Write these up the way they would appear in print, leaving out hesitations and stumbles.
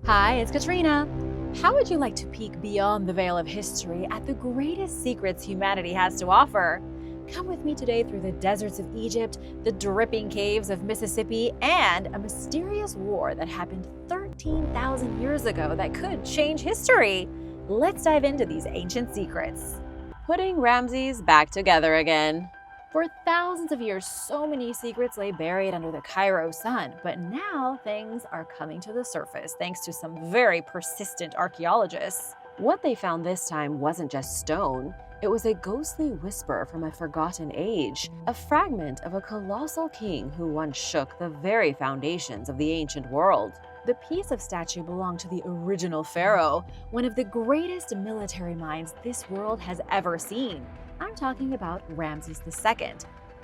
Hi, it's Katrina. How would you like to peek beyond the veil of history at the greatest secrets humanity has to offer? Come with me today through the deserts of Egypt, the dripping caves of Mississippi, and a mysterious war that happened 13,000 years ago that could change history. Let's dive into these ancient secrets. Putting Ramses back together again. For thousands of years, so many secrets lay buried under the Cairo sun, but now things are coming to the surface thanks to some very persistent archaeologists. What they found this time wasn't just stone. It was a ghostly whisper from a forgotten age, a fragment of a colossal king who once shook the very foundations of the ancient world. The piece of statue belonged to the original pharaoh, one of the greatest military minds this world has ever seen. I'm talking about Ramses II,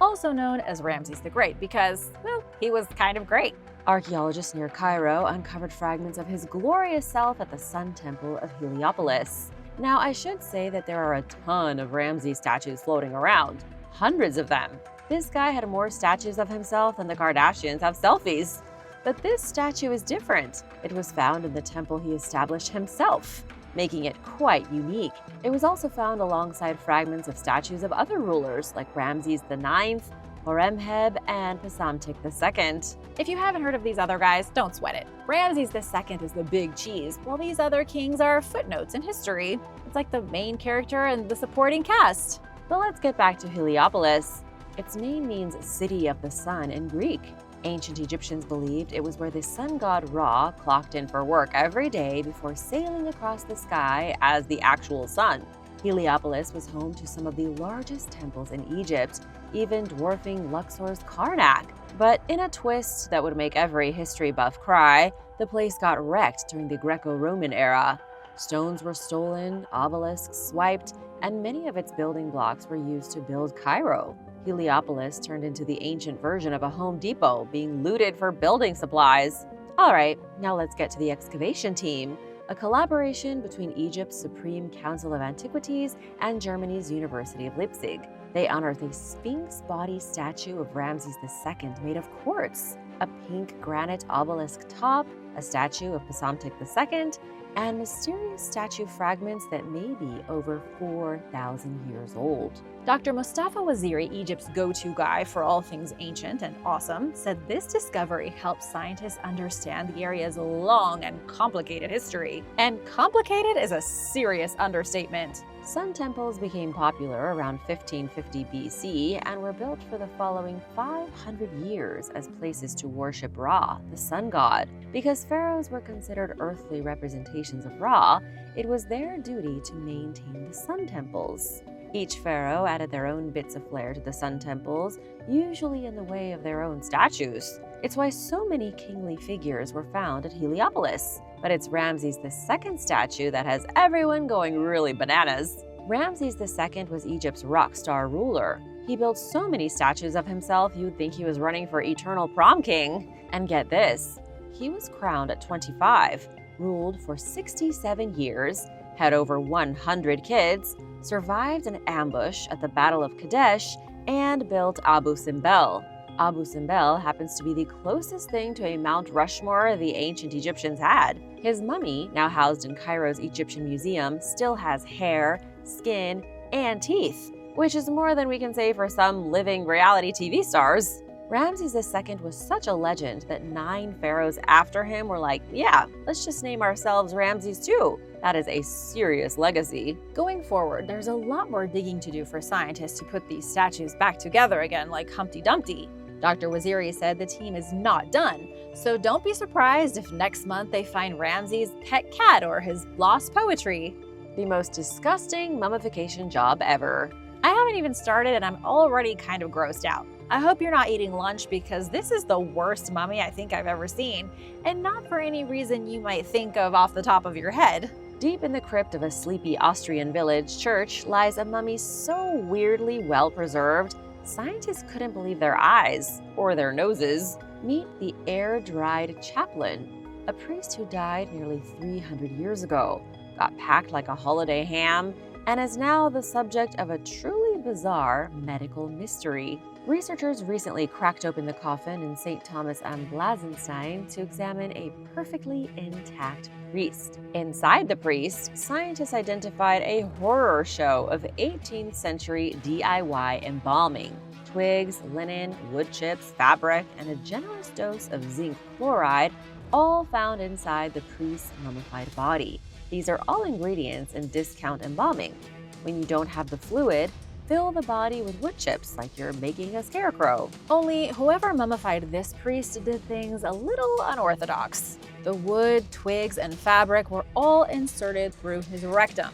also known as Ramses the Great because, well, he was kind of great. Archaeologists near Cairo uncovered fragments of his glorious self at the Sun Temple of Heliopolis. Now, I should say that there are a ton of Ramses statues floating around, hundreds of them. This guy had more statues of himself than the Kardashians have selfies. But this statue is different. It was found in the temple he established himself, making it quite unique. It was also found alongside fragments of statues of other rulers like Ramses IX, Horemheb, and Psamtik II. If you haven't heard of these other guys, don't sweat it. Ramses II is the big cheese, while these other kings are footnotes in history. It's like the main character and the supporting cast. But let's get back to Heliopolis. Its name means City of the Sun in Greek. Ancient Egyptians believed it was where the sun god Ra clocked in for work every day before sailing across the sky as the actual sun. Heliopolis was home to some of the largest temples in Egypt, even dwarfing Luxor's Karnak. But in a twist that would make every history buff cry, the place got wrecked during the Greco-Roman era. Stones were stolen, obelisks swiped, and many of its building blocks were used to build Cairo. Heliopolis turned into the ancient version of a Home Depot, being looted for building supplies. All right, now let's get to the excavation team, a collaboration between Egypt's Supreme Council of Antiquities and Germany's University of Leipzig. They unearthed a Sphinx body statue of Ramses II made of quartz, a pink granite obelisk top, a statue of Psamtik II, and mysterious statue fragments that may be over 4,000 years old. Dr. Mustafa Waziri, Egypt's go-to guy for all things ancient and awesome, said this discovery helps scientists understand the area's long and complicated history. And complicated is a serious understatement. Sun temples became popular around 1550 BC and were built for the following 500 years as places to worship Ra, the sun god. Because pharaohs were considered earthly representations of Ra, it was their duty to maintain the sun temples. Each pharaoh added their own bits of flair to the sun temples, usually in the way of their own statues. It's why so many kingly figures were found at Heliopolis. But it's Ramses II statue that has everyone going really bananas. Ramses II was Egypt's rock star ruler. He built so many statues of himself you'd think he was running for eternal prom king. And get this, he was crowned at 25, ruled for 67 years, had over 100 kids, survived an ambush at the Battle of Kadesh, and built Abu Simbel. Abu Simbel happens to be the closest thing to a Mount Rushmore the ancient Egyptians had. His mummy, now housed in Cairo's Egyptian Museum, still has hair, skin, and teeth, which is more than we can say for some living reality TV stars. Ramses II was such a legend that 9 pharaohs after him were like, yeah, let's just name ourselves Ramses too. That is a serious legacy. Going forward, there's a lot more digging to do for scientists to put these statues back together again like Humpty Dumpty. Dr. Waziri said the team is not done, so don't be surprised if next month they find Ramses' pet cat or his lost poetry. The most disgusting mummification job ever. I haven't even started and I'm already kind of grossed out. I hope you're not eating lunch because this is the worst mummy I think I've ever seen, and not for any reason you might think of off the top of your head. Deep in the crypt of a sleepy Austrian village church lies a mummy so weirdly well preserved, scientists couldn't believe their eyes or their noses. Meet the air-dried chaplain, a priest who died nearly 300 years ago, got packed like a holiday ham, and is now the subject of a truly bizarre medical mystery. Researchers recently cracked open the coffin in St. Thomas am Blasenstein to examine a perfectly intact priest. Inside the priest, scientists identified a horror show of 18th century DIY embalming. Twigs, linen, wood chips, fabric, and a generous dose of zinc chloride, all found inside the priest's mummified body. These are all ingredients in discount embalming. When you don't have the fluid, fill the body with wood chips like you're making a scarecrow. Only whoever mummified this priest did things a little unorthodox. The wood, twigs, and fabric were all inserted through his rectum.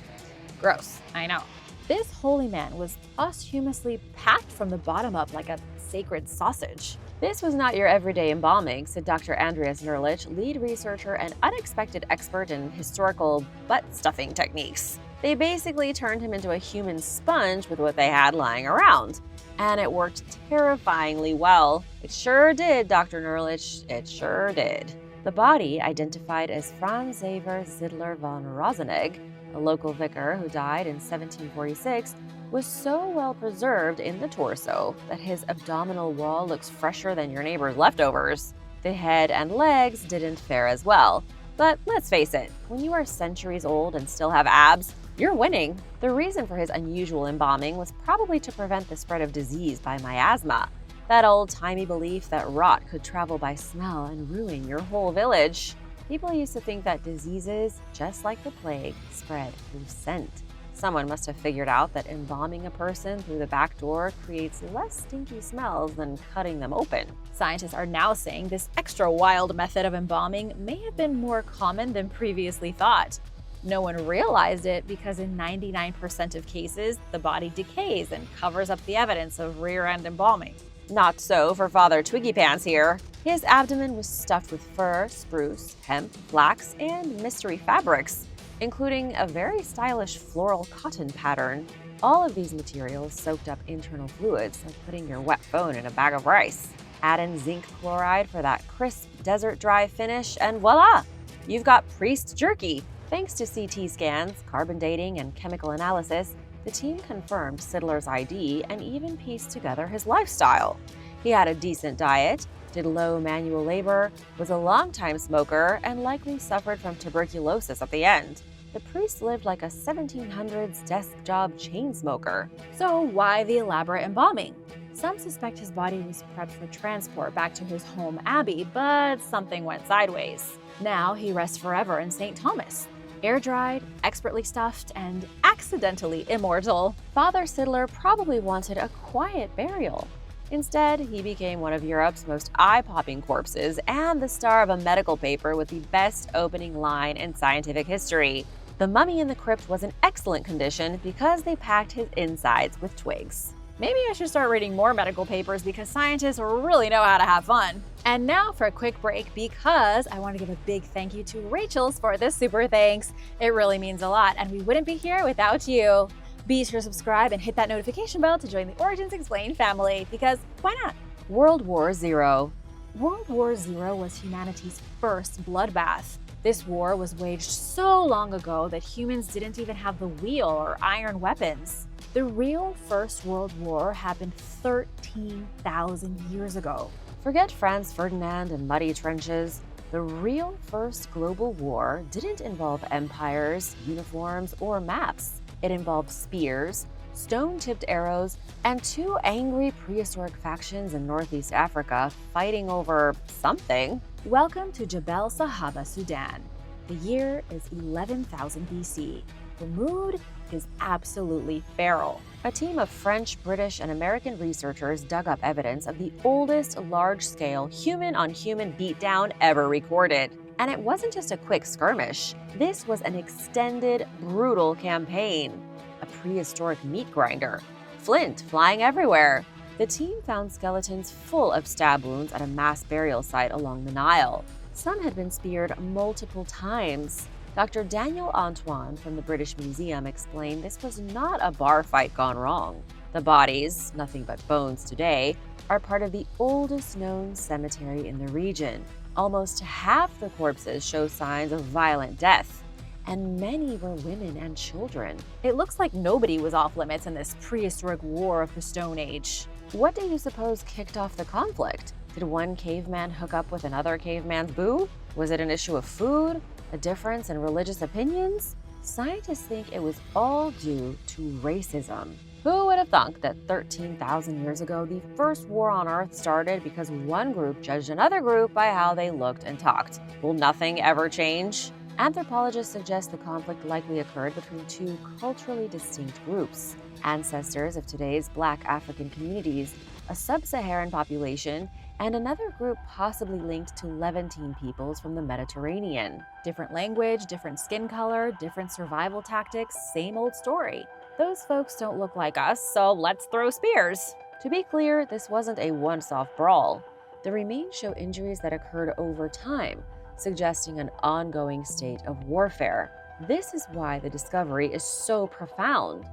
Gross, I know. This holy man was posthumously packed from the bottom up like a sacred sausage. This was not your everyday embalming, said Dr. Andreas Nerlich, lead researcher and unexpected expert in historical butt-stuffing techniques. They basically turned him into a human sponge with what they had lying around. And it worked terrifyingly well. It sure did, Dr. Nerlich, it sure did. The body, identified as Franz Xaver Zidler von Rosenegg, a local vicar who died in 1746, was so well preserved in the torso that his abdominal wall looks fresher than your neighbor's leftovers. The head and legs didn't fare as well. But let's face it, when you are centuries old and still have abs, you're winning. The reason for his unusual embalming was probably to prevent the spread of disease by miasma, that old-timey belief that rot could travel by smell and ruin your whole village. People used to think that diseases, just like the plague, spread through scent. Someone must have figured out that embalming a person through the back door creates less stinky smells than cutting them open. Scientists are now saying this extra wild method of embalming may have been more common than previously thought. No one realized it because in 99% of cases, the body decays and covers up the evidence of rear-end embalming. Not so for Father Twiggy Pants here. His abdomen was stuffed with fir, spruce, hemp, flax, and mystery fabrics, including a very stylish floral cotton pattern. All of these materials soaked up internal fluids, like putting your wet phone in a bag of rice. Add in zinc chloride for that crisp, desert-dry finish, and voila! You've got priest jerky. Thanks to CT scans, carbon dating, and chemical analysis, the team confirmed Sidler's ID and even pieced together his lifestyle. He had a decent diet, did low manual labor, was a longtime smoker, and likely suffered from tuberculosis at the end. The priest lived like a 1700s desk job chain smoker. So why the elaborate embalming? Some suspect his body was prepped for transport back to his home abbey, but something went sideways. Now he rests forever in St. Thomas. Air-dried, expertly stuffed, and accidentally immortal. Father Sidler probably wanted a quiet burial. Instead, he became one of Europe's most eye-popping corpses and the star of a medical paper with the best opening line in scientific history. The mummy in the crypt was in excellent condition because they packed his insides with twigs. Maybe I should start reading more medical papers because scientists really know how to have fun. And now for a quick break because I want to give a big thank you to Rachel's for this super thanks. It really means a lot and we wouldn't be here without you. Be sure to subscribe and hit that notification bell to join the Origins Explained family because why not? World War Zero. World War Zero was humanity's first bloodbath. This war was waged so long ago that humans didn't even have the wheel or iron weapons. The real First World War happened 13,000 years ago. Forget Franz Ferdinand and muddy trenches. The real First Global War didn't involve empires, uniforms, or maps. It involved spears, stone-tipped arrows, and two angry prehistoric factions in Northeast Africa fighting over something. Welcome to Jebel Sahaba, Sudan. The year is 11,000 BC. The mood is absolutely feral. A team of French, British, and American researchers dug up evidence of the oldest large-scale human-on-human beatdown ever recorded. And it wasn't just a quick skirmish. This was an extended, brutal campaign. A prehistoric meat grinder. Flint flying everywhere. The team found skeletons full of stab wounds at a mass burial site along the Nile. Some had been speared multiple times. Dr. Daniel Antoine from the British Museum explained this was not a bar fight gone wrong. The bodies, nothing but bones today, are part of the oldest known cemetery in the region. Almost half the corpses show signs of violent death, and many were women and children. It looks like nobody was off limits in this prehistoric war of the Stone Age. What do you suppose kicked off the conflict? Did one caveman hook up with another caveman's boo? Was it an issue of food? A difference in religious opinions? Scientists think it was all due to racism. Who would have thunk that 13,000 years ago, the first war on Earth started because one group judged another group by how they looked and talked? Will nothing ever change? Anthropologists suggest the conflict likely occurred between two culturally distinct groups: ancestors of today's Black African communities, a sub-Saharan population, and another group possibly linked to Levantine peoples from the Mediterranean. Different language, different skin color, different survival tactics, same old story. Those folks don't look like us, so let's throw spears. To be clear, this wasn't a once-off brawl. The remains show injuries that occurred over time, suggesting an ongoing state of warfare. This is why the discovery is so profound.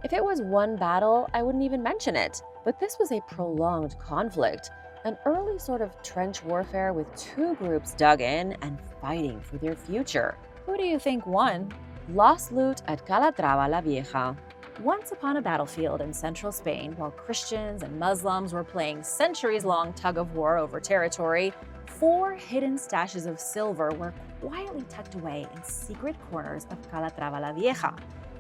If it was one battle, I wouldn't even mention it. But this was a prolonged conflict, an early sort of trench warfare with two groups dug in and fighting for their future. Who do you think won? Lost loot at Calatrava la Vieja. Once upon a battlefield in central Spain, while Christians and Muslims were playing centuries-long tug-of-war over territory, 4 hidden stashes of silver were quietly tucked away in secret corners of Calatrava la Vieja.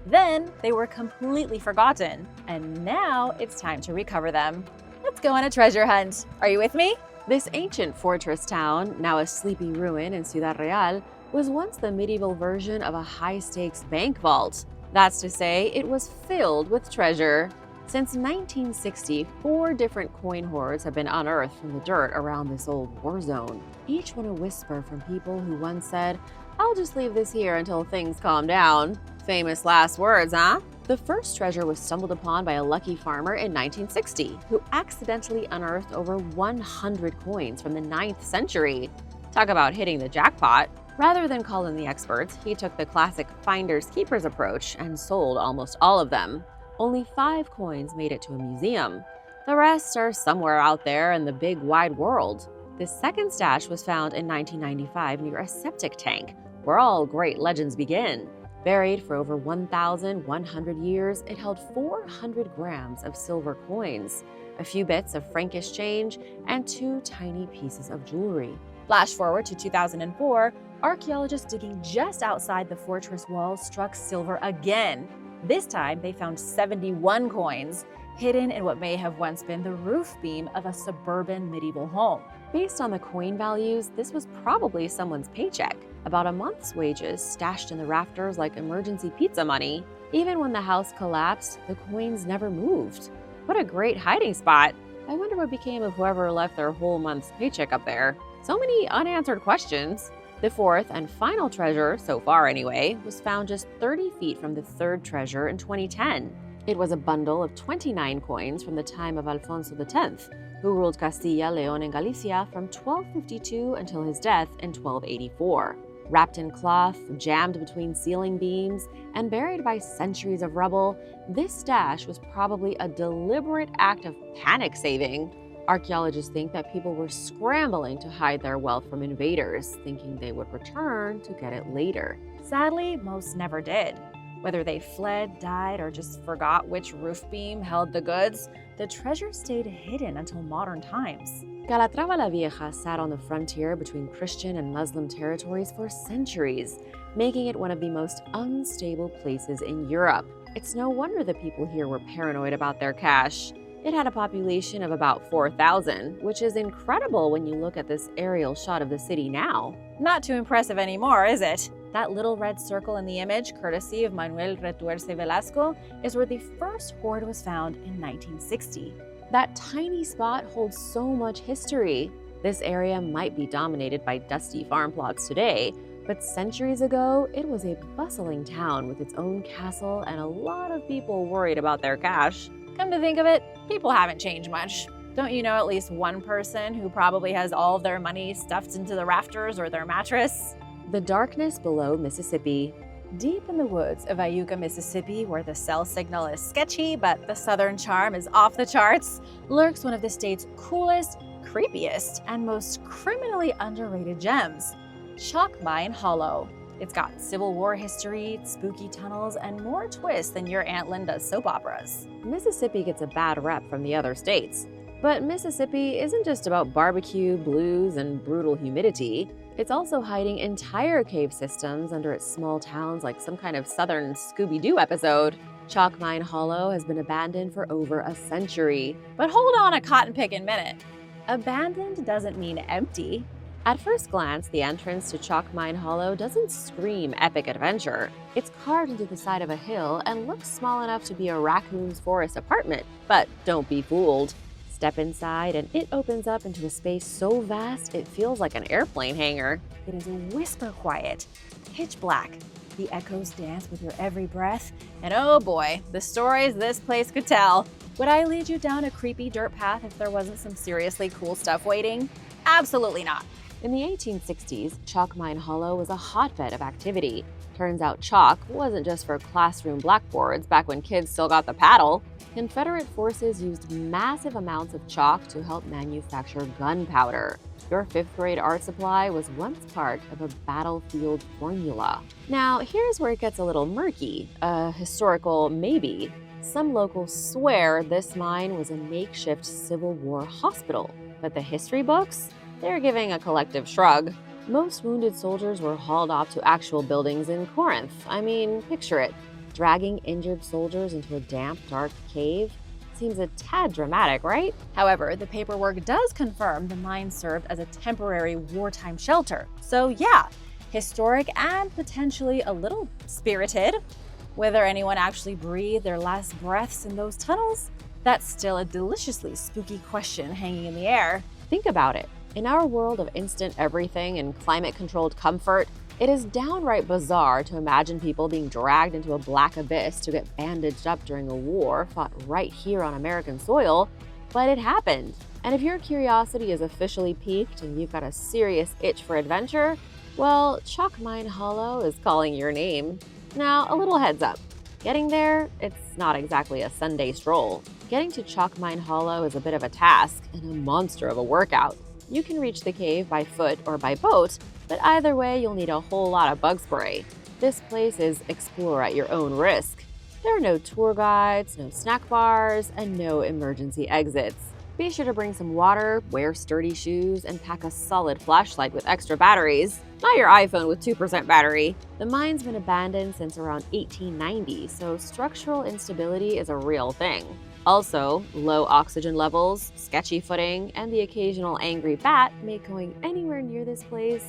Then they were completely forgotten, and now it's time to recover them. Let's go on a treasure hunt. Are you with me? This ancient fortress town, now a sleepy ruin in Ciudad Real, was once the medieval version of a high-stakes bank vault. That's to say, it was filled with treasure. Since 1960, 4 different coin hoards have been unearthed from the dirt around this old war zone. Each one a whisper from people who once said, "I'll just leave this here until things calm down." Famous last words, huh? The first treasure was stumbled upon by a lucky farmer in 1960, who accidentally unearthed over 100 coins from the 9th century. Talk about hitting the jackpot. Rather than call in the experts, he took the classic finders keepers approach and sold almost all of them. Only 5 coins made it to a museum. The rest are somewhere out there in the big wide world. The second stash was found in 1995 near a septic tank, where all great legends begin. Buried for over 1,100 years, it held 400 grams of silver coins, a few bits of Frankish change, and 2 tiny pieces of jewelry. Flash forward to 2004, archaeologists digging just outside the fortress walls struck silver again. This time, they found 71 coins, hidden in what may have once been the roof beam of a suburban medieval home. Based on the coin values, this was probably someone's paycheck, about a month's wages stashed in the rafters like emergency pizza money. Even when the house collapsed, the coins never moved. What a great hiding spot! I wonder what became of whoever left their whole month's paycheck up there. So many unanswered questions. The fourth and final treasure, so far anyway, was found just 30 feet from the third treasure in 2010. It was a bundle of 29 coins from the time of Alfonso X, who ruled Castilla, León, and Galicia from 1252 until his death in 1284. Wrapped in cloth, jammed between ceiling beams, and buried by centuries of rubble, this stash was probably a deliberate act of panic saving. Archaeologists think that people were scrambling to hide their wealth from invaders, thinking they would return to get it later. Sadly, most never did. Whether they fled, died, or just forgot which roof beam held the goods, the treasure stayed hidden until modern times. Calatrava la Vieja sat on the frontier between Christian and Muslim territories for centuries, making it one of the most unstable places in Europe. It's no wonder the people here were paranoid about their cash. It had a population of about 4,000, which is incredible when you look at this aerial shot of the city now. Not too impressive anymore, is it? That little red circle in the image, courtesy of Manuel Retuerce Velasco, is where the first hoard was found in 1960. That tiny spot holds so much history. This area might be dominated by dusty farm plots today, but centuries ago, it was a bustling town with its own castle and a lot of people worried about their cash. Come to think of it, people haven't changed much. Don't you know at least one person who probably has all of their money stuffed into the rafters or their mattress? The darkness below Mississippi. Deep in the woods of Vieja, Mississippi, where the cell signal is sketchy but the southern charm is off the charts, lurks one of the state's coolest, creepiest, and most criminally underrated gems, Chalk Mine Hollow. It's got Civil War history, spooky tunnels, and more twists than your Aunt Linda's soap operas. Mississippi gets a bad rep from the other states. But Mississippi isn't just about barbecue, blues, and brutal humidity. It's also hiding entire cave systems under its small towns like some kind of southern Scooby-Doo episode. Chalk Mine Hollow has been abandoned for over a century. But hold on a cotton-picking minute. Abandoned doesn't mean empty. At first glance, the entrance to Chalk Mine Hollow doesn't scream epic adventure. It's carved into the side of a hill and looks small enough to be a raccoon's forest apartment. But don't be fooled. Step inside and it opens up into a space so vast it feels like an airplane hangar. It is whisper quiet, pitch black. The echoes dance with your every breath. And oh boy, the stories this place could tell. Would I lead you down a creepy dirt path if there wasn't some seriously cool stuff waiting? Absolutely not. In the 1860s, Chalk Mine Hollow was a hotbed of activity. Turns out chalk wasn't just for classroom blackboards back when kids still got the paddle. Confederate forces used massive amounts of chalk to help manufacture gunpowder. Your 5th grade art supply was once part of a battlefield formula. Now, here's where it gets a little murky, a historical maybe. Some locals swear this mine was a makeshift Civil War hospital, but the history books? They're giving a collective shrug. Most wounded soldiers were hauled off to actual buildings in Corinth. I mean, picture it. Dragging injured soldiers into a damp, dark cave? Seems a tad dramatic, right? However, the paperwork does confirm the mine served as a temporary wartime shelter. So yeah, historic and potentially a little spirited. Whether anyone actually breathed their last breaths in those tunnels? That's still a deliciously spooky question hanging in the air. Think about it. In our world of instant everything and climate-controlled comfort, it is downright bizarre to imagine people being dragged into a black abyss to get bandaged up during a war fought right here on American soil, but it happened. And if your curiosity is officially piqued and you've got a serious itch for adventure, well, Chalk Mine Hollow is calling your name. Now, a little heads up. Getting there, it's not exactly a Sunday stroll. Getting to Chalk Mine Hollow is a bit of a task and a monster of a workout. You can reach the cave by foot or by boat, but either way, you'll need a whole lot of bug spray. This place is explore at your own risk. There are no tour guides, no snack bars, and no emergency exits. Be sure to bring some water, wear sturdy shoes, and pack a solid flashlight with extra batteries. Not your iPhone with 2% battery. The mine's been abandoned since around 1890, so structural instability is a real thing. Also, low oxygen levels, sketchy footing, and the occasional angry bat make going anywhere near this place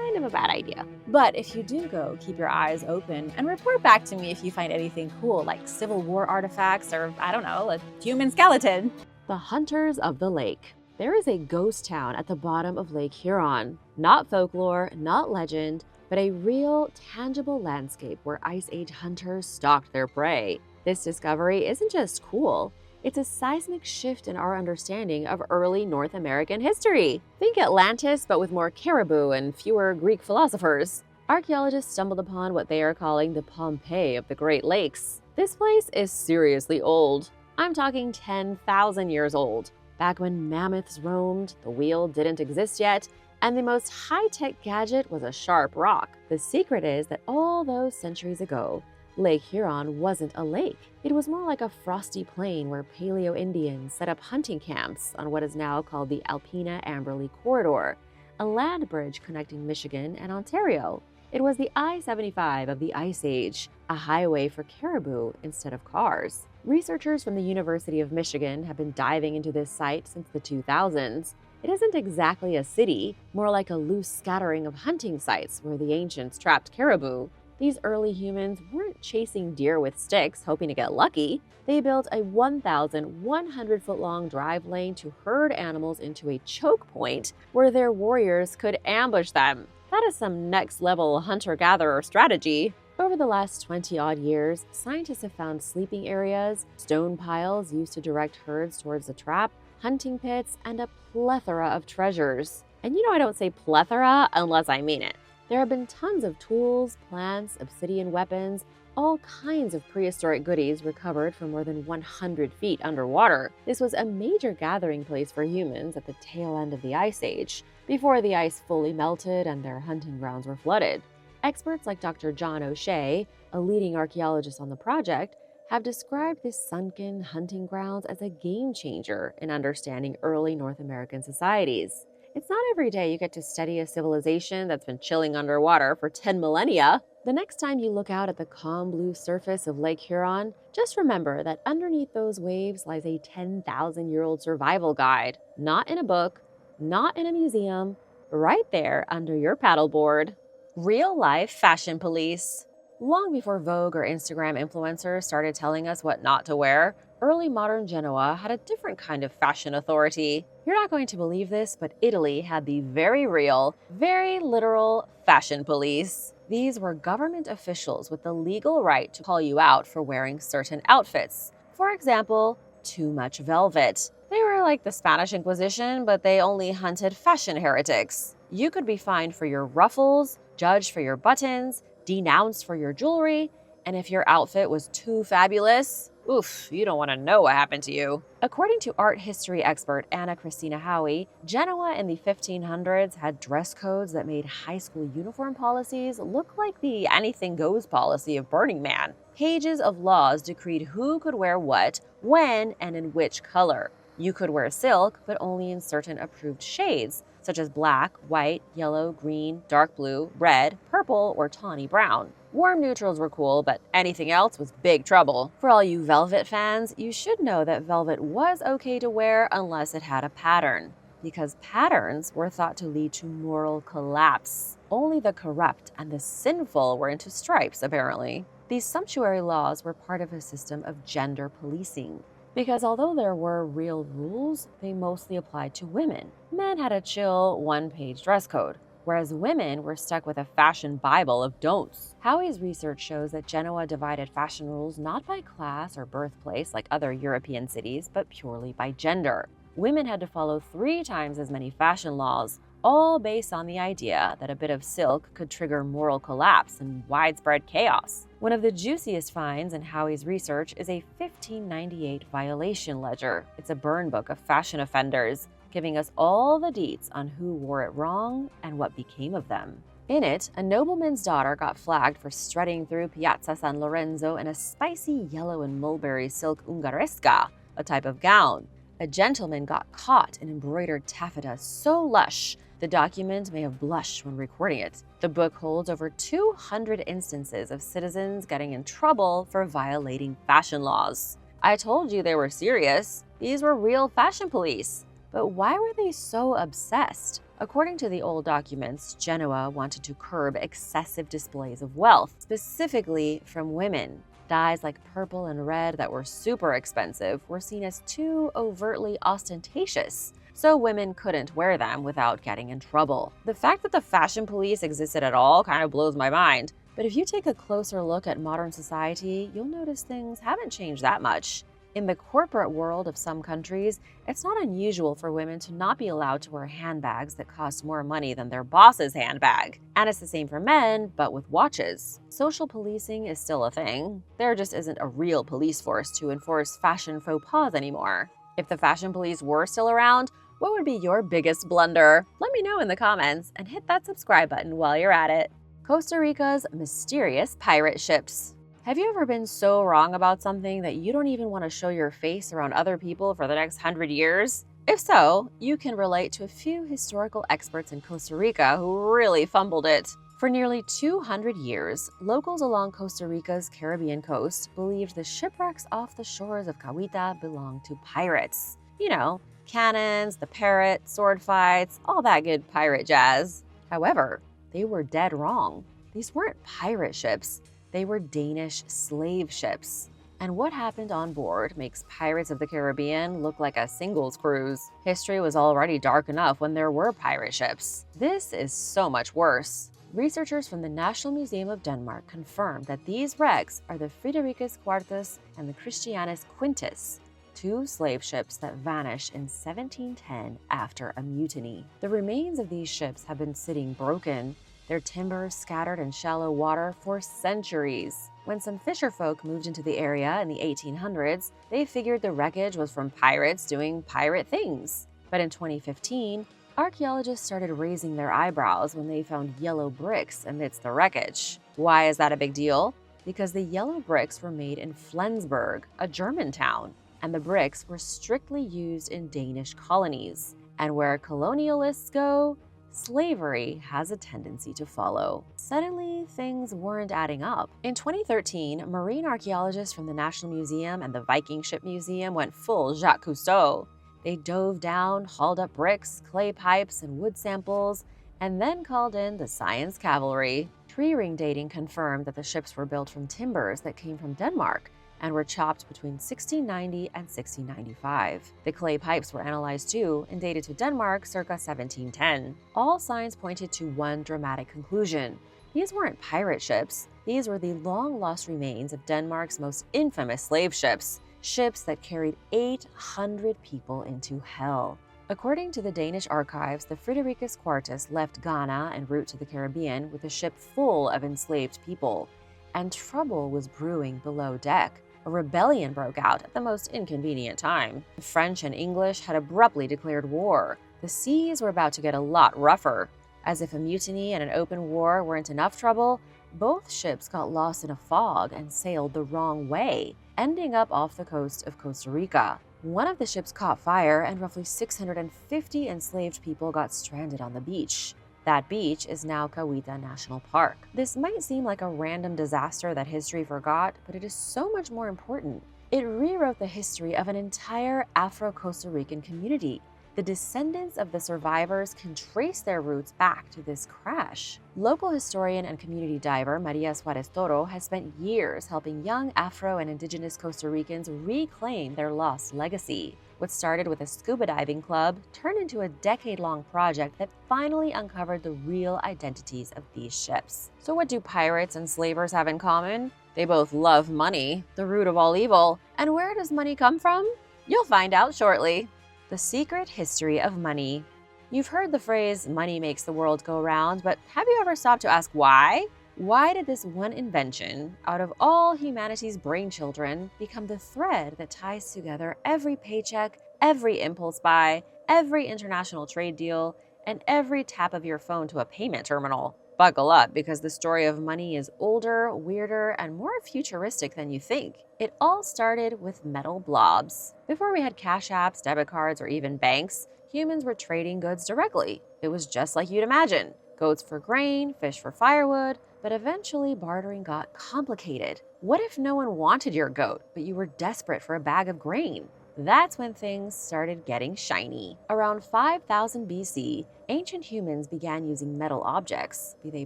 kind of a bad idea. But if you do go, keep your eyes open and report back to me if you find anything cool like Civil War artifacts or, I don't know, a human skeleton. The Hunters of the Lake. There is a ghost town at the bottom of Lake Huron. Not folklore, not legend, but a real, tangible landscape where Ice Age hunters stalked their prey. This discovery isn't just cool, it's a seismic shift in our understanding of early North American history. Think Atlantis, but with more caribou and fewer Greek philosophers. Archaeologists stumbled upon what they are calling the Pompeii of the Great Lakes. This place is seriously old. I'm talking 10,000 years old. Back when mammoths roamed, the wheel didn't exist yet, and the most high-tech gadget was a sharp rock. The secret is that all those centuries ago, Lake Huron wasn't a lake. It was more like a frosty plain where Paleo-Indians set up hunting camps on what is now called the Alpena-Amberley Corridor, a land bridge connecting Michigan and Ontario. It was the I-75 of the Ice Age, a highway for caribou instead of cars. Researchers from the University of Michigan have been diving into this site since the 2000s. It isn't exactly a city, more like a loose scattering of hunting sites where the ancients trapped caribou. These early humans weren't chasing deer with sticks hoping to get lucky. They built a 1,100-foot-long drive lane to herd animals into a choke point where their warriors could ambush them. That is some next-level hunter-gatherer strategy. Over the last 20-odd years, scientists have found sleeping areas, stone piles used to direct herds towards the trap, hunting pits, and a plethora of treasures. And you know I don't say plethora unless I mean it. There have been tons of tools, plants, obsidian weapons, all kinds of prehistoric goodies recovered from more than 100 feet underwater. This was a major gathering place for humans at the tail end of the Ice Age, before the ice fully melted and their hunting grounds were flooded. Experts like Dr. John O'Shea, a leading archaeologist on the project, have described this sunken hunting grounds as a game changer in understanding early North American societies. It's not every day you get to study a civilization that's been chilling underwater for 10 millennia. The next time you look out at the calm blue surface of Lake Huron, just remember that underneath those waves lies a 10,000-year-old survival guide. Not in a book, not in a museum, right there under your paddleboard. Real-life fashion police. Long before Vogue or Instagram influencers started telling us what not to wear, early modern Genoa had a different kind of fashion authority. You're not going to believe this, but Italy had the very real, very literal fashion police. These were government officials with the legal right to call you out for wearing certain outfits. For example, too much velvet. They were like the Spanish Inquisition, but they only hunted fashion heretics. You could be fined for your ruffles, judged for your buttons, denounced for your jewelry, and if your outfit was too fabulous, oof, you don't want to know what happened to you. According to art history expert Anna Christina Howie, Genoa in the 1500s had dress codes that made high school uniform policies look like the anything goes policy of Burning Man. Pages of laws decreed who could wear what, when, and in which color. You could wear silk, but only in certain approved shades, such as black, white, yellow, green, dark blue, red, purple, or tawny brown. Warm neutrals were cool, but anything else was big trouble. For all you velvet fans, you should know that velvet was okay to wear unless it had a pattern, because patterns were thought to lead to moral collapse. Only the corrupt and the sinful were into stripes, apparently. These sumptuary laws were part of a system of gender policing, because although there were real rules, they mostly applied to women. Men had a chill, one-page dress code, whereas women were stuck with a fashion Bible of don'ts. Howie's research shows that Genoa divided fashion rules not by class or birthplace like other European cities, but purely by gender. Women had to follow 3 times as many fashion laws, all based on the idea that a bit of silk could trigger moral collapse and widespread chaos. One of the juiciest finds in Howie's research is a 1598 violation ledger. It's a burn book of fashion offenders, giving us all the deets on who wore it wrong and what became of them. In it, a nobleman's daughter got flagged for strutting through Piazza San Lorenzo in a spicy yellow and mulberry silk ungaresca, a type of gown. A gentleman got caught in embroidered taffeta so lush, the document may have blushed when recording it. The book holds over 200 instances of citizens getting in trouble for violating fashion laws. I told you they were serious. These were real fashion police. But why were they so obsessed? According to the old documents, Genoa wanted to curb excessive displays of wealth, specifically from women. Dyes like purple and red that were super expensive were seen as too overtly ostentatious, so women couldn't wear them without getting in trouble. The fact that the fashion police existed at all kind of blows my mind, but if you take a closer look at modern society, you'll notice things haven't changed that much. In the corporate world of some countries, it's not unusual for women to not be allowed to wear handbags that cost more money than their boss's handbag. And it's the same for men, but with watches. Social policing is still a thing. There just isn't a real police force to enforce fashion faux pas anymore. If the fashion police were still around, what would be your biggest blunder? Let me know in the comments and hit that subscribe button while you're at it. Costa Rica's mysterious pirate ships. Have you ever been so wrong about something that you don't even want to show your face around other people for the next 100 years? If so, you can relate to a few historical experts in Costa Rica who really fumbled it. For nearly 200 years, locals along Costa Rica's Caribbean coast believed the shipwrecks off the shores of Cahuita belonged to pirates. You know, cannons, the parrot, sword fights, all that good pirate jazz. However, they were dead wrong. These weren't pirate ships. They were Danish slave ships. And what happened on board makes Pirates of the Caribbean look like a singles cruise. History was already dark enough when there were pirate ships. This is so much worse. Researchers from the National Museum of Denmark confirmed that these wrecks are the Fredericus Quartus and the Christianus Quintus, 2 slave ships that vanished in 1710 after a mutiny. The remains of these ships have been sitting broken, their timbers scattered in shallow water for centuries. When some fisherfolk moved into the area in the 1800s, they figured the wreckage was from pirates doing pirate things. But in 2015, Archaeologists started raising their eyebrows when they found yellow bricks amidst the wreckage. Why is that a big deal? Because the yellow bricks were made in Flensburg, a German town, and the bricks were strictly used in Danish colonies. And where colonialists go, slavery has a tendency to follow. Suddenly, things weren't adding up. In 2013, marine archaeologists from the National Museum and the Viking Ship Museum went full Jacques Cousteau. They dove down, hauled up bricks, clay pipes, and wood samples, and then called in the science cavalry. Tree ring dating confirmed that the ships were built from timbers that came from Denmark and were chopped between 1690 and 1695. The clay pipes were analyzed too and dated to Denmark circa 1710. All signs pointed to one dramatic conclusion. These weren't pirate ships. These were the long-lost remains of Denmark's most infamous slave ships, ships that carried 800 people into hell. According to the Danish archives, the Fredericus Quartus left Ghana en route to the Caribbean with a ship full of enslaved people, and trouble was brewing below deck. A rebellion broke out at the most inconvenient time. The French and English had abruptly declared war. The seas were about to get a lot rougher. As if a mutiny and an open war weren't enough trouble, both ships got lost in a fog and sailed the wrong way, ending up off the coast of Costa Rica. One of the ships caught fire and roughly 650 enslaved people got stranded on the beach. That beach is now Cahuita National Park. This might seem like a random disaster that history forgot, but it is so much more important. It rewrote the history of an entire Afro-Costa Rican community. The descendants of the survivors can trace their roots back to this crash. Local historian and community diver Maria Suarez Toro has spent years helping young Afro and indigenous Costa Ricans reclaim their lost legacy. What started with a scuba diving club turned into a decade-long project that finally uncovered the real identities of these ships. So what do pirates and slavers have in common? They both love money, the root of all evil. And where does money come from? You'll find out shortly. The secret history of money. You've heard the phrase, money makes the world go round, but have you ever stopped to ask why? Why did this one invention, out of all humanity's brainchildren, become the thread that ties together every paycheck, every impulse buy, every international trade deal, and every tap of your phone to a payment terminal? Buckle up, because the story of money is older, weirder, and more futuristic than you think. It all started with metal blobs. Before we had cash apps, debit cards, or even banks, humans were trading goods directly. It was just like you'd imagine. Goats for grain, fish for firewood, but eventually bartering got complicated. What if no one wanted your goat, but you were desperate for a bag of grain? That's when things started getting shiny. Around 5000 BC, ancient humans began using metal objects, be they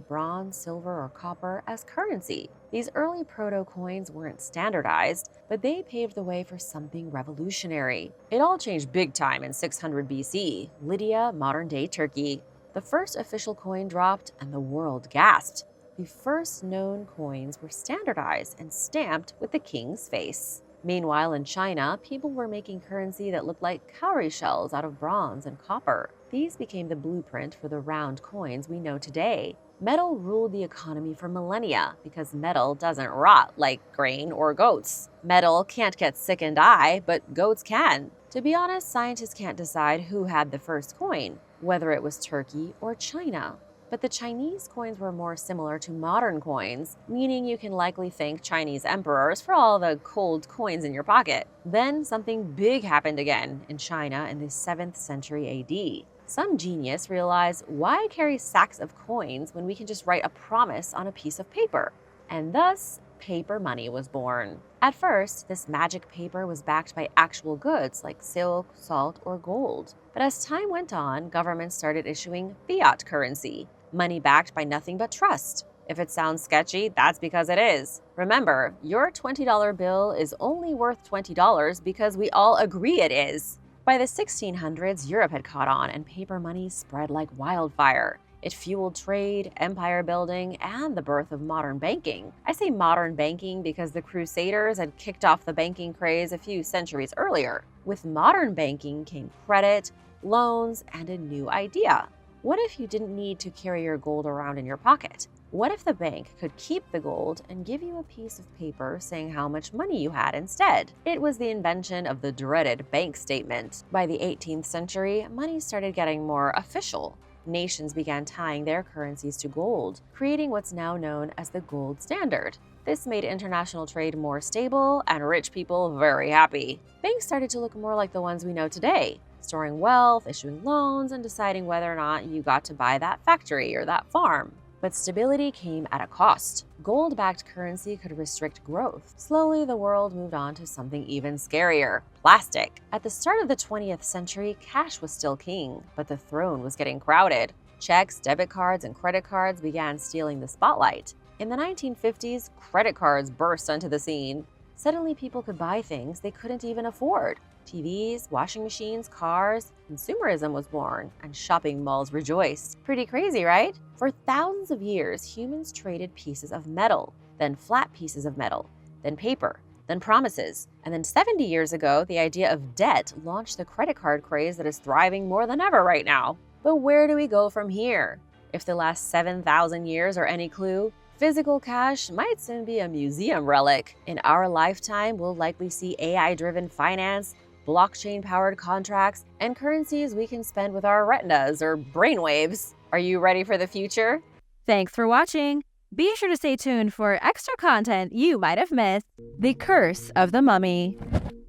bronze, silver, or copper, as currency. These early proto-coins weren't standardized, but they paved the way for something revolutionary. It all changed big time in 600 BC, Lydia, modern-day Turkey. The first official coin dropped, and the world gasped. The first known coins were standardized and stamped with the king's face. Meanwhile, in China, people were making currency that looked like cowrie shells out of bronze and copper. These became the blueprint for the round coins we know today. Metal ruled the economy for millennia because metal doesn't rot like grain or goats. Metal can't get sick and die, but goats can. To be honest, scientists can't decide who had the first coin, whether it was Turkey or China. But the Chinese coins were more similar to modern coins, meaning you can likely thank Chinese emperors for all the cold coins in your pocket. Then something big happened again in China in the 7th century AD. Some genius realized, why carry sacks of coins when we can just write a promise on a piece of paper? And thus, paper money was born. At first, this magic paper was backed by actual goods like silk, salt, or gold. But as time went on, governments started issuing fiat currency, money backed by nothing but trust. If it sounds sketchy, that's because it is. Remember, your $20 bill is only worth $20 because we all agree it is. By the 1600s, Europe had caught on and paper money spread like wildfire. It fueled trade, empire building, and the birth of modern banking. I say modern banking because the Crusaders had kicked off the banking craze a few centuries earlier. With modern banking came credit, loans, and a new idea. What if you didn't need to carry your gold around in your pocket? What if the bank could keep the gold and give you a piece of paper saying how much money you had instead? It was the invention of the dreaded bank statement. By the 18th century, money started getting more official. Nations began tying their currencies to gold, creating what's now known as the gold standard. This made international trade more stable and rich people very happy. Banks started to look more like the ones we know today, storing wealth, issuing loans, and deciding whether or not you got to buy that factory or that farm. But stability came at a cost. Gold-backed currency could restrict growth. Slowly, the world moved on to something even scarier: plastic. At the start of the 20th century, cash was still king, but the throne was getting crowded. Checks, debit cards, and credit cards began stealing the spotlight. In the 1950s, credit cards burst onto the scene. Suddenly, people could buy things they couldn't even afford. TVs, washing machines, cars. Consumerism was born, and shopping malls rejoiced. Pretty crazy, right? For thousands of years, humans traded pieces of metal, then flat pieces of metal, then paper, then promises. And then 70 years ago, the idea of debt launched the credit card craze that is thriving more than ever right now. But where do we go from here? If the last 7,000 years are any clue, physical cash might soon be a museum relic. In our lifetime, we'll likely see AI-driven finance, blockchain-powered contracts, and currencies we can spend with our retinas or brainwaves. Are you ready for the future? Thanks for watching. Be sure to stay tuned for extra content you might have missed. The Curse of the Mummy.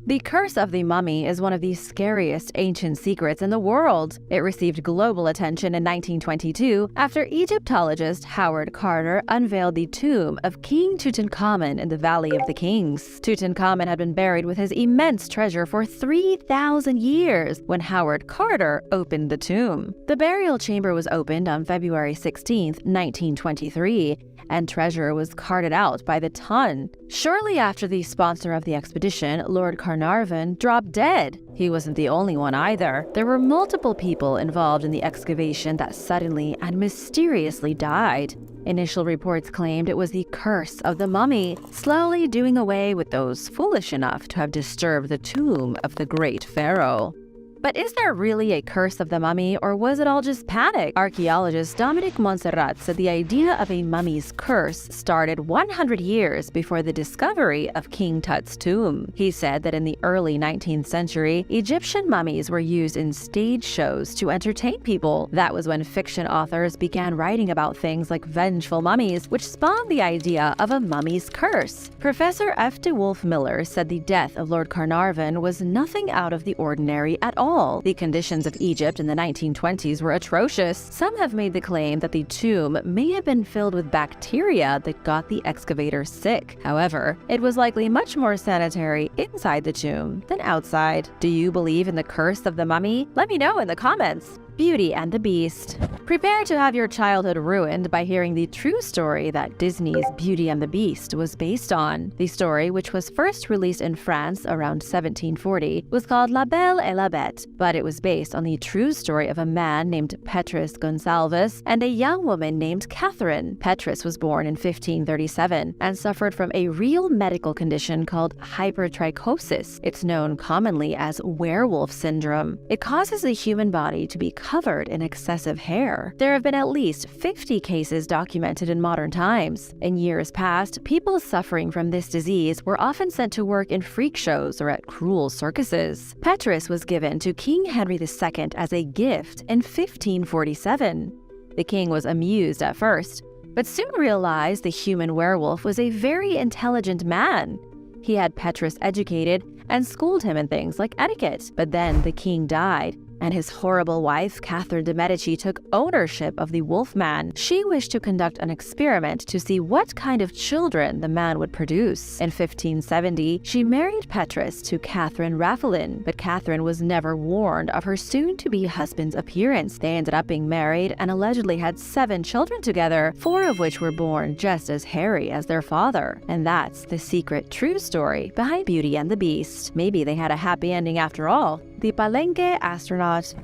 The Curse of the Mummy is one of the scariest ancient secrets in the world. It received global attention in 1922 after Egyptologist Howard Carter unveiled the tomb of King Tutankhamun in the Valley of the Kings. Tutankhamun had been buried with his immense treasure for 3,000 years when Howard Carter opened the tomb. The burial chamber was opened on February 16, 1923, and treasure was carted out by the ton. Shortly after the sponsor of the expedition, Lord Carnarvon, dropped dead. He wasn't the only one either. There were multiple people involved in the excavation that suddenly and mysteriously died. Initial reports claimed it was the curse of the mummy, slowly doing away with those foolish enough to have disturbed the tomb of the great pharaoh. But is there really a curse of the mummy, or was it all just panic? Archaeologist Dominic Montserrat said the idea of a mummy's curse started 100 years before the discovery of King Tut's tomb. He said that in the early 19th century, Egyptian mummies were used in stage shows to entertain people. That was when fiction authors began writing about things like vengeful mummies, which spawned the idea of a mummy's curse. Professor F. de Wolf Miller said the death of Lord Carnarvon was nothing out of the ordinary at all. The conditions of Egypt in the 1920s were atrocious. Some have made the claim that the tomb may have been filled with bacteria that got the excavators sick. However, it was likely much more sanitary inside the tomb than outside. Do you believe in the curse of the mummy? Let me know in the comments. Beauty and the Beast. Prepare to have your childhood ruined by hearing the true story that Disney's Beauty and the Beast was based on. The story, which was first released in France around 1740, was called La Belle et la Bête, but it was based on the true story of a man named Petrus Gonsalves and a young woman named Catherine. Petrus was born in 1537 and suffered from a real medical condition called hypertrichosis. It's known commonly as werewolf syndrome. It causes the human body to be covered in excessive hair. There have been at least 50 cases documented in modern times. In years past, people suffering from this disease were often sent to work in freak shows or at cruel circuses. Petrus was given to King Henry II as a gift in 1547. The king was amused at first, but soon realized the human werewolf was a very intelligent man. He had Petrus educated and schooled him in things like etiquette. But then the king died, and his horrible wife, Catherine de' Medici, took ownership of the Wolfman. She wished to conduct an experiment to see what kind of children the man would produce. In 1570, she married Petrus to Catherine Raphaelin, but Catherine was never warned of her soon-to-be husband's appearance. They ended up being married and allegedly had 7 children together, 4 of which were born just as hairy as their father. And that's the secret true story behind Beauty and the Beast. Maybe they had a happy ending after all. The Palenque astronaut.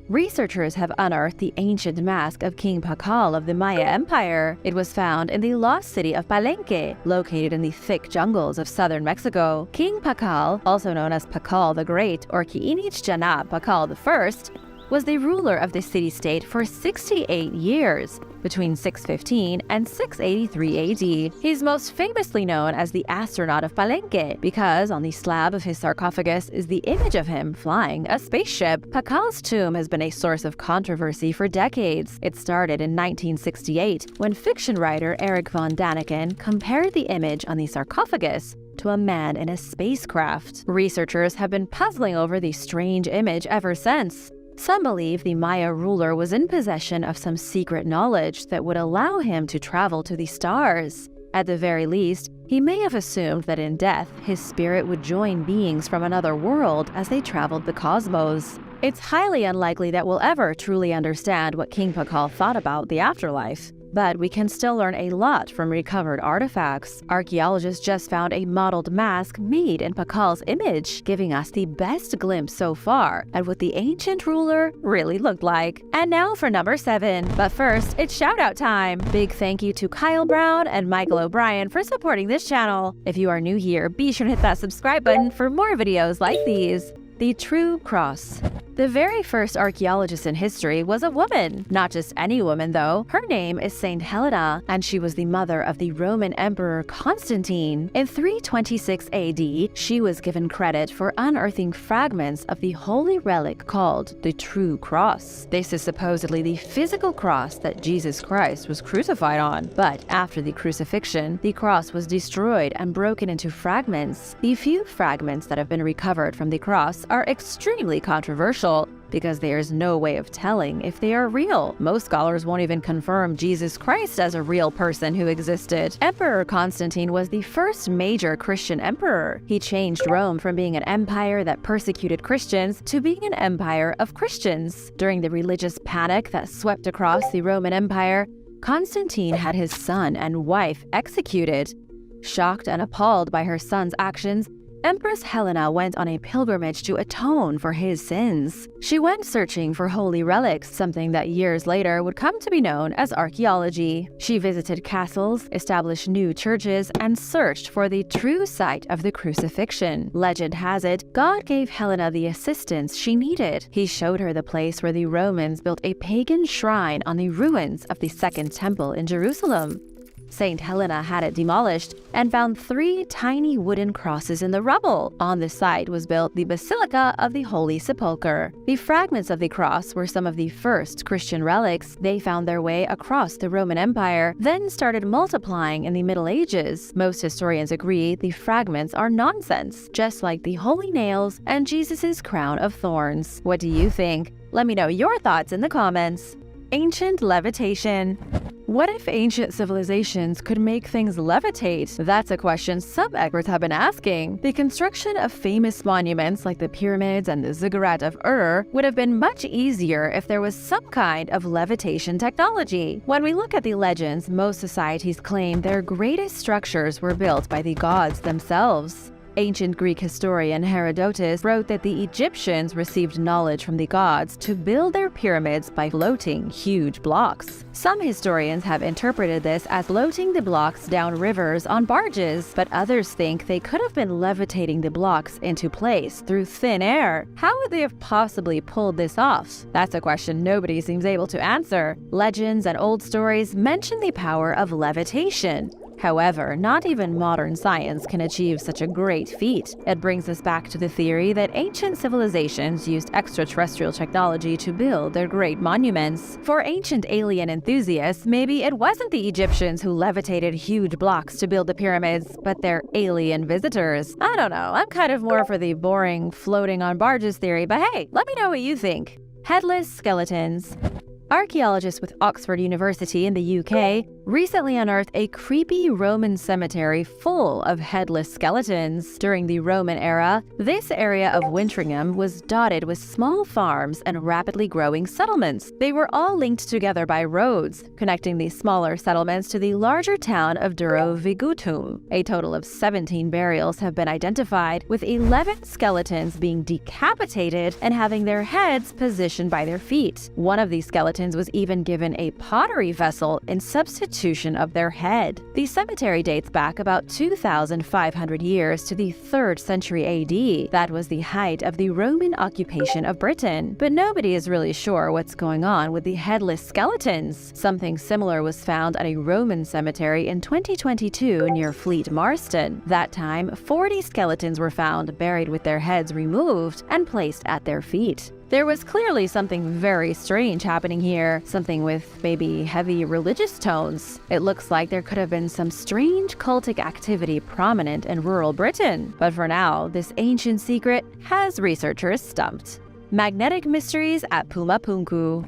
Researchers have unearthed the ancient mask of King Pakal of the Maya Empire. It was found in the lost city of Palenque, located in the thick jungles of southern Mexico. King Pakal, also known as Pakal the Great or Kiinich Janab Pakal I, was the ruler of the city-state for 68 years, between 615 and 683 AD. He's most famously known as the astronaut of Palenque because on the slab of his sarcophagus is the image of him flying a spaceship. Pacal's tomb has been a source of controversy for decades. It started in 1968 when fiction writer Eric von Daniken compared the image on the sarcophagus to a man in a spacecraft. Researchers have been puzzling over the strange image ever since. Some believe the Maya ruler was in possession of some secret knowledge that would allow him to travel to the stars. At the very least, he may have assumed that in death, his spirit would join beings from another world as they traveled the cosmos. It's highly unlikely that we'll ever truly understand what King Pakal thought about the afterlife. But we can still learn a lot from recovered artifacts. Archaeologists just found a modeled mask made in Pacal's image, giving us the best glimpse so far at what the ancient ruler really looked like. And now for number 7. But first, it's shout-out time! Big thank you to Kyle Brown and Michael O'Brien for supporting this channel. If you are new here, be sure to hit that subscribe button for more videos like these. The True Cross. The very first archaeologist in history was a woman. Not just any woman, though. Her name is Saint Helena, and she was the mother of the Roman Emperor Constantine. In 326 AD, she was given credit for unearthing fragments of the holy relic called the True Cross. This is supposedly the physical cross that Jesus Christ was crucified on. But after the crucifixion, the cross was destroyed and broken into fragments. The few fragments that have been recovered from the cross are extremely controversial because there is no way of telling if they are real. Most scholars won't even confirm Jesus Christ as a real person who existed. Emperor Constantine was the first major Christian emperor. He changed Rome from being an empire that persecuted Christians to being an empire of Christians. During the religious panic that swept across the Roman Empire, Constantine had his son and wife executed. Shocked and appalled by her son's actions, Empress Helena went on a pilgrimage to atone for his sins. She went searching for holy relics, something that years later would come to be known as archaeology. She visited castles, established new churches, and searched for the true site of the crucifixion. Legend has it, God gave Helena the assistance she needed. He showed her the place where the Romans built a pagan shrine on the ruins of the Second Temple in Jerusalem. Saint Helena had it demolished and found 3 tiny wooden crosses in the rubble. On the site was built the Basilica of the Holy Sepulchre. The fragments of the cross were some of the first Christian relics. They found their way across the Roman Empire, then started multiplying in the Middle Ages. Most historians agree the fragments are nonsense, just like the holy nails and Jesus' crown of thorns. What do you think? Let me know your thoughts in the comments. Ancient levitation. What if ancient civilizations could make things levitate? That's a question some experts have been asking. The construction of famous monuments like the pyramids and the ziggurat of Ur would have been much easier if there was some kind of levitation technology. When we look at the legends, most societies claim their greatest structures were built by the gods themselves. Ancient Greek historian Herodotus wrote that the Egyptians received knowledge from the gods to build their pyramids by floating huge blocks. Some historians have interpreted this as floating the blocks down rivers on barges, but others think they could have been levitating the blocks into place through thin air. How would they have possibly pulled this off? That's a question nobody seems able to answer. Legends and old stories mention the power of levitation. However, not even modern science can achieve such a great feat. It brings us back to the theory that ancient civilizations used extraterrestrial technology to build their great monuments. For ancient alien enthusiasts, maybe it wasn't the Egyptians who levitated huge blocks to build the pyramids, but their alien visitors. I don't know, I'm kind of more for the boring floating on barges theory, but hey, let me know what you think. Headless skeletons. Archaeologists with Oxford University in the UK recently unearthed a creepy Roman cemetery full of headless skeletons. During the Roman era, this area of Wintringham was dotted with small farms and rapidly growing settlements. They were all linked together by roads, connecting these smaller settlements to the larger town of Duro Vigutum. A total of 17 burials have been identified, with 11 skeletons being decapitated and having their heads positioned by their feet. One of these skeletons was even given a pottery vessel in substitution constitution of their head. The cemetery dates back about 2,500 years to the 3rd century AD. That was the height of the Roman occupation of Britain. But nobody is really sure what's going on with the headless skeletons. Something similar was found at a Roman cemetery in 2022 near Fleet Marston. That time, 40 skeletons were found buried with their heads removed and placed at their feet. There was clearly something very strange happening here, something with maybe heavy religious tones. It looks like there could have been some strange cultic activity prominent in rural Britain. But for now, this ancient secret has researchers stumped. Magnetic mysteries at Pumapunku.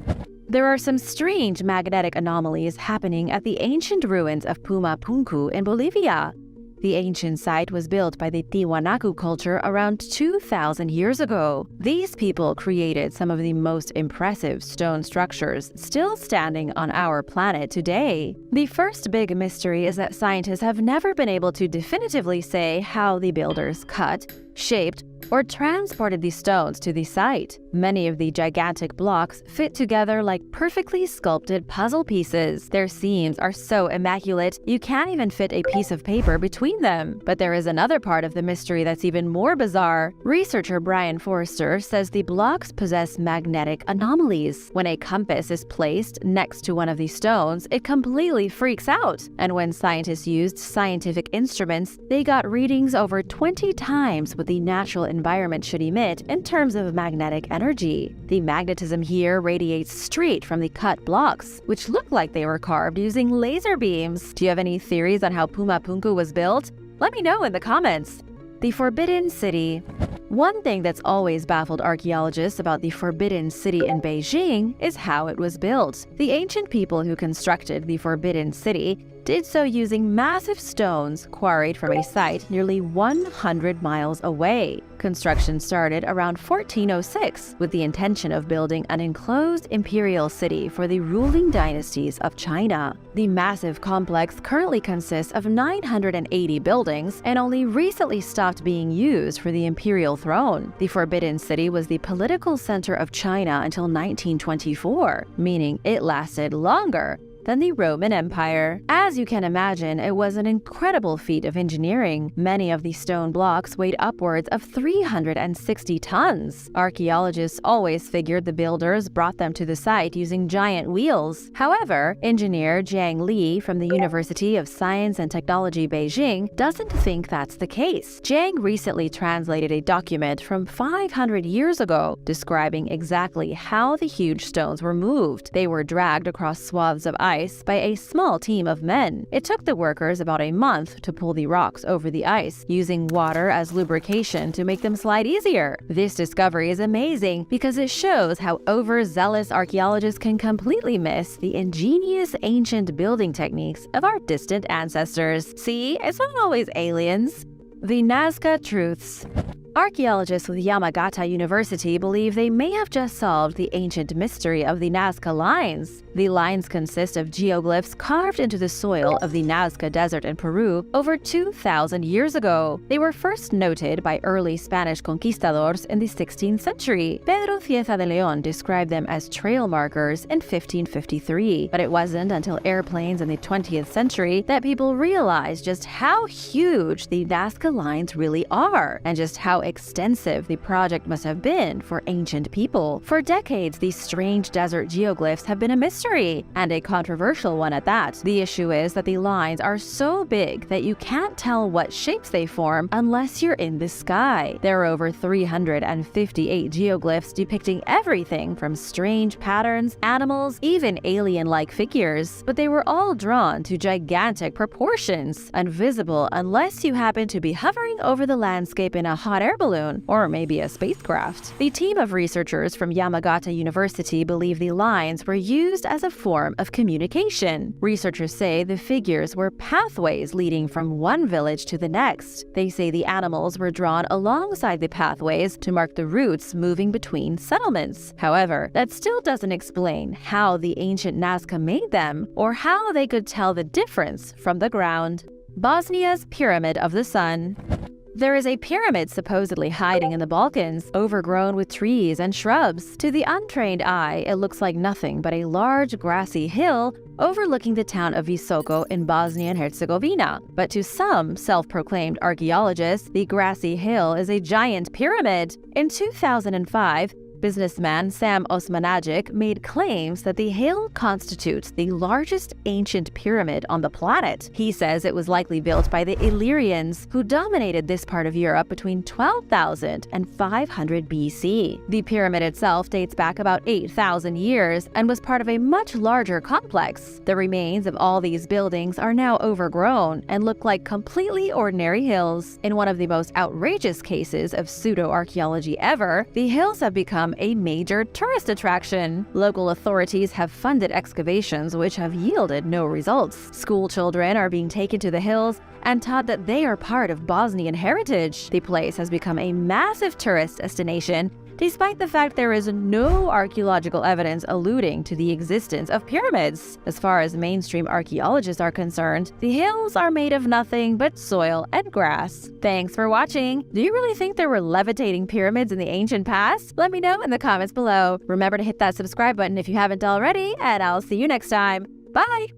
There are some strange magnetic anomalies happening at the ancient ruins of Pumapunku in Bolivia. The ancient site was built by the Tiwanaku culture around 2,000 years ago. These people created some of the most impressive stone structures still standing on our planet today. The first big mystery is that scientists have never been able to definitively say how the builders cut, shaped, or transported these stones to the site. Many of the gigantic blocks fit together like perfectly sculpted puzzle pieces. Their seams are so immaculate, you can't even fit a piece of paper between them. But there is another part of the mystery that's even more bizarre. Researcher Brian Forrester says the blocks possess magnetic anomalies. When a compass is placed next to one of these stones, it completely freaks out. And when scientists used scientific instruments, they got readings over 20 times what the natural environment should emit in terms of magnetic energy. The magnetism here radiates straight from the cut blocks, which look like they were carved using laser beams. Do you have any theories on how Pumapunku was built? Let me know in the comments. The Forbidden City. One thing that's always baffled archaeologists about the Forbidden City in Beijing is how it was built. The ancient people who constructed the Forbidden City did so using massive stones quarried from a site nearly 100 miles away. Construction started around 1406 with the intention of building an enclosed imperial city for the ruling dynasties of China. The massive complex currently consists of 980 buildings and only recently stopped being used for the imperial throne. The Forbidden City was the political center of China until 1924, meaning it lasted longer than the Roman Empire. As you can imagine, it was an incredible feat of engineering. Many of the stone blocks weighed upwards of 360 tons. Archaeologists always figured the builders brought them to the site using giant wheels. However, engineer Jiang Li from the University of Science and Technology Beijing doesn't think that's the case. Jiang recently translated a document from 500 years ago describing exactly how the huge stones were moved. They were dragged across swaths of ice by a small team of men. It took the workers about a month to pull the rocks over the ice, using water as lubrication to make them slide easier. This discovery is amazing because it shows how overzealous archaeologists can completely miss the ingenious ancient building techniques of our distant ancestors. See, it's not always aliens. The Nazca Truths. Archaeologists with Yamagata University believe they may have just solved the ancient mystery of the Nazca Lines. The lines consist of geoglyphs carved into the soil of the Nazca Desert in Peru over 2,000 years ago. They were first noted by early Spanish conquistadors in the 16th century. Pedro Cieza de León described them as trail markers in 1553, but it wasn't until airplanes in the 20th century that people realized just how huge the Nazca Lines really are, and just how extensive the project must have been for ancient people. For decades, these strange desert geoglyphs have been a mystery, and a controversial one at that. The issue is that the lines are so big that you can't tell what shapes they form unless you're in the sky. There are over 358 geoglyphs depicting everything from strange patterns, animals, even alien-like figures, but they were all drawn to gigantic proportions, invisible unless you happen to be hovering over the landscape in a hot air balloon, or maybe a spacecraft. The team of researchers from Yamagata University believe the lines were used as a form of communication. Researchers say the figures were pathways leading from one village to the next. They say the animals were drawn alongside the pathways to mark the routes moving between settlements. However, that still doesn't explain how the ancient Nazca made them, or how they could tell the difference from the ground. Bosnia's Pyramid of the Sun. There is a pyramid supposedly hiding in the Balkans, overgrown with trees and shrubs. To the untrained eye, it looks like nothing but a large grassy hill overlooking the town of Visoko in Bosnia and Herzegovina. But to some self-proclaimed archaeologists, the grassy hill is a giant pyramid. In 2005, businessman Sam Osmanagic made claims that the hill constitutes the largest ancient pyramid on the planet. He says it was likely built by the Illyrians, who dominated this part of Europe between 12,000 and 500 BC. The pyramid itself dates back about 8,000 years and was part of a much larger complex. The remains of all these buildings are now overgrown and look like completely ordinary hills. In one of the most outrageous cases of pseudo-archaeology ever, the hills have become a major tourist attraction. Local authorities have funded excavations which have yielded no results. School children are being taken to the hills and taught that they are part of Bosnian heritage. The place has become a massive tourist destination, despite the fact there is no archaeological evidence alluding to the existence of pyramids. As far as mainstream archaeologists are concerned, the hills are made of nothing but soil and grass. Thanks for watching! Do you really think there were levitating pyramids in the ancient past? Let me know in the comments below. Remember to hit that subscribe button if you haven't already, and I'll see you next time. Bye!